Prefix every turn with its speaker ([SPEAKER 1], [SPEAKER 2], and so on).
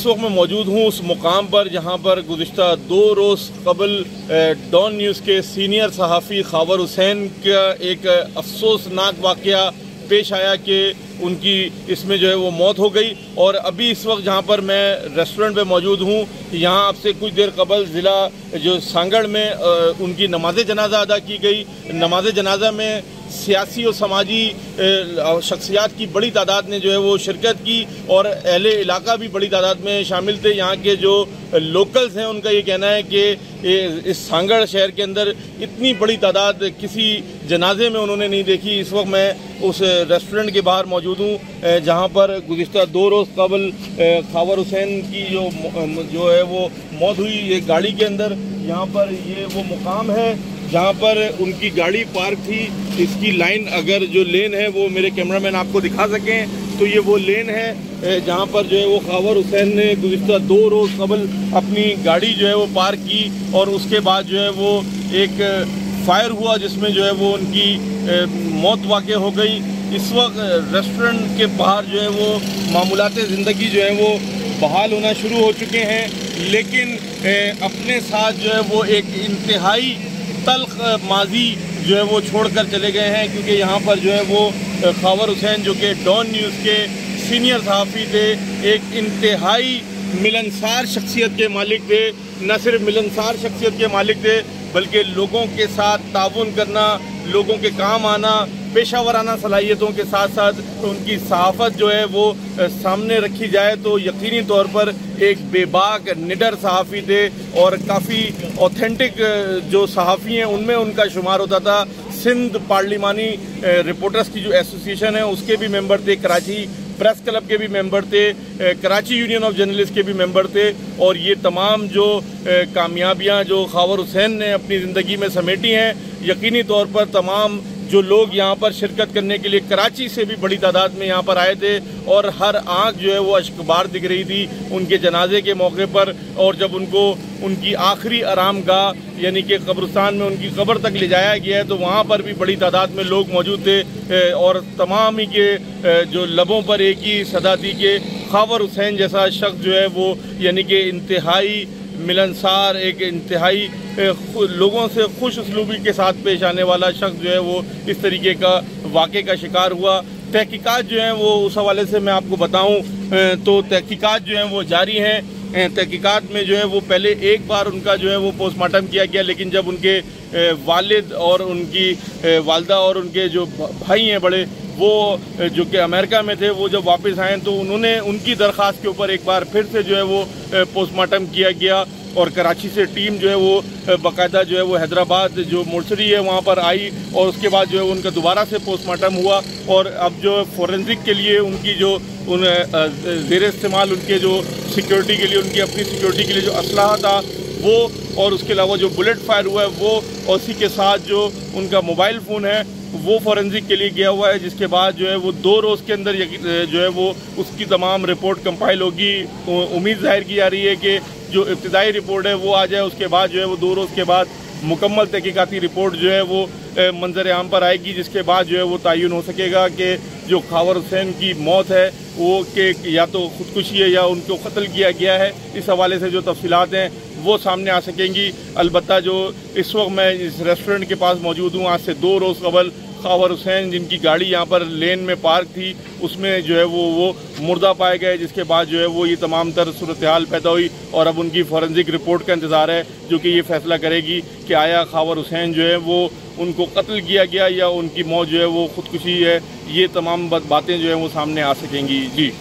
[SPEAKER 1] इस वक्त मैं मौजूद हूँ उस मुकाम पर जहाँ पर गुज़िश्ता 2 रोज़ कबल डॉन न्यूज़ के सीनियर सहाफ़ी खावर हुसैन का एक अफसोसनाक वाक़या पेश आया कि उनकी इसमें जो है वो मौत हो गई। और अभी इस वक्त जहाँ पर मैं रेस्टोरेंट पे मौजूद हूँ, यहाँ आपसे कुछ देर कबल ज़िला जो सांगड़ में उनकी नमाज जनाजा अदा की गई। नमाज जनाजा में सियासी और समाजी शख्सियात की बड़ी तादाद ने जो है वो शिरकत की और अहले इलाका भी बड़ी तादाद में शामिल थे। यहाँ के जो लोकल्स हैं उनका ये कहना है कि इस सांगड़ शहर के अंदर इतनी बड़ी तादाद किसी जनाजे में उन्होंने नहीं देखी। इस वक्त मैं उस रेस्टोरेंट के बाहर मौजूद हूँ जहाँ पर गुज़िश्ता 2 रोज़ कबल खावर हुसैन की जो है वो मौत हुई एक गाड़ी के अंदर। यहाँ पर ये वो मुकाम है जहाँ पर उनकी गाड़ी पार्क थी। इसकी लाइन अगर जो लेन है वो मेरे कैमरामैन आपको दिखा सकें तो ये वो लेन है जहाँ पर जो है वो खावर हुसैन ने गुज़िश्ता 2 रोज़ कबल अपनी गाड़ी जो है वो पार्क की और उसके बाद जो है वो एक फायर हुआ जिसमें जो है वो उनकी मौत वाक़ हो गई। इस वक्त रेस्टोरेंट के बाहर जो है वो मामूलाते ज़िंदगी जो है वो बहाल होना शुरू हो चुके हैं, लेकिन अपने साथ जो है वो एक इंतहाई तल्ख माजी जो है वो छोड़कर चले गए हैं, क्योंकि यहाँ पर जो है वो खावर हुसैन जो कि डॉन न्यूज़ के सीनियर सहाफ़ी थे, एक इंतहाई मिलनसार शख्सियत के मालिक थे। न सिर्फ मिलनसार शख्सियत के मालिक थे बल्कि लोगों के साथ ताउन करना, लोगों के काम आना, पेशावराना सलाहियतों के साथ साथ उनकी सहाफ़त जो है वो सामने रखी जाए तो यकीनी तौर पर एक बेबाक निडर सहाफ़ी थे और काफ़ी ऑथेंटिक जो सहाफ़ी हैं उनमें उनका शुमार होता था। सिंध पार्लिमानी रिपोर्टर्स की जो एसोसिएशन है उसके भी मेंबर थे, कराची प्रेस क्लब के भी मेंबर थे, कराची यूनियन ऑफ जर्नलिस्ट के भी मेंबर थे। और ये तमाम जो कामयाबियां जो खावर हुसैन ने अपनी ज़िंदगी में समेटी हैं, यकीनी तौर पर तमाम जो लोग यहाँ पर शिरकत करने के लिए कराची से भी बड़ी तादाद में यहाँ पर आए थे और हर आँख जो है वो अश्कबार दिख रही थी उनके जनाजे के मौके पर। और जब उनको उनकी आखिरी आराम गाह यानी कि कब्रिस्तान में उनकी कब्र तक ले जाया गया है तो वहाँ पर भी बड़ी तादाद में लोग मौजूद थे और तमाम ही के जो लबों पर एक ही सदा थी कि खावर हुसैन जैसा शख्स जो है वो यानी कि इंतहाई मिलनसार, एक इंतहाई लोगों से खुश उसलूबी के साथ पेश आने वाला शख्स जो है वो इस तरीके का वाक़े का शिकार हुआ। तहकीकात जो हैं वो उस हवाले से मैं आपको बताऊं तो तहकीकात जो हैं वो जारी हैं। तहकीकात में जो है वो पहले एक बार उनका जो है वो पोस्टमार्टम किया गया, लेकिन जब उनके वालिद और उनकी वालदा और उनके जो भाई हैं बड़े वो जो कि अमेरिका में थे, वो जब वापस आए तो उन्होंने उनकी दरख्वास्त के ऊपर एक बार फिर से जो है वो पोस्टमार्टम किया गया और कराची से टीम जो है वो बाकायदा जो है वो हैदराबाद जो मोर्चरी है वहाँ पर आई और उसके बाद जो है उनका दोबारा से पोस्टमार्टम हुआ। और अब जो फोरेंसिक के लिए उनकी जो उन ज़ेर इस्तेमाल उनके जो सिक्योरिटी के लिए उनकी अपनी सिक्योरिटी के लिए जो असलहा था वो और उसके अलावा जो बुलेट फायर हुआ है वो और उसी के साथ जो उनका मोबाइल फ़ोन है वो फोरेंसिक के लिए गया हुआ है, जिसके बाद जो है वो 2 रोज़ के अंदर जो है वो उसकी तमाम रिपोर्ट कंपाइल होगी। उम्मीद जाहिर की जा रही है कि जो इब्तिदाई रिपोर्ट है वो आ जाए, उसके बाद जो है वो 2 रोज़ के बाद मुकम्मल तहकीकाती रिपोर्ट जो है वो मंजर आम पर आएगी, जिसके बाद जो है वो तयन हो सकेगा कि जो खावर हुसैन की मौत है वो कि या तो खुदकुशी है या उनको कत्ल किया गया है। इस हवाले से जो तफसीलात हैं वो सामने आ सकेंगी। अलबत्ता जो इस वक्त मैं इस रेस्टोरेंट के पास मौजूद हूँ, आज से 2 रोज़ कबल खावर हुसैन जिनकी गाड़ी यहाँ पर लेन में पार्क थी उसमें जो है वो मुर्दा पाए गए, जिसके बाद जो है वो ये तमाम तर सूरत हाल पैदा हुई और अब उनकी फोरेंसिक रिपोर्ट का इंतज़ार है जो कि ये फैसला करेगी कि आया खावर हुसैन जो है वो उनको कत्ल किया गया या उनकी मौत जो है वो खुदकुशी है। ये तमाम बातें जो है वो सामने आ सकेंगी। जी।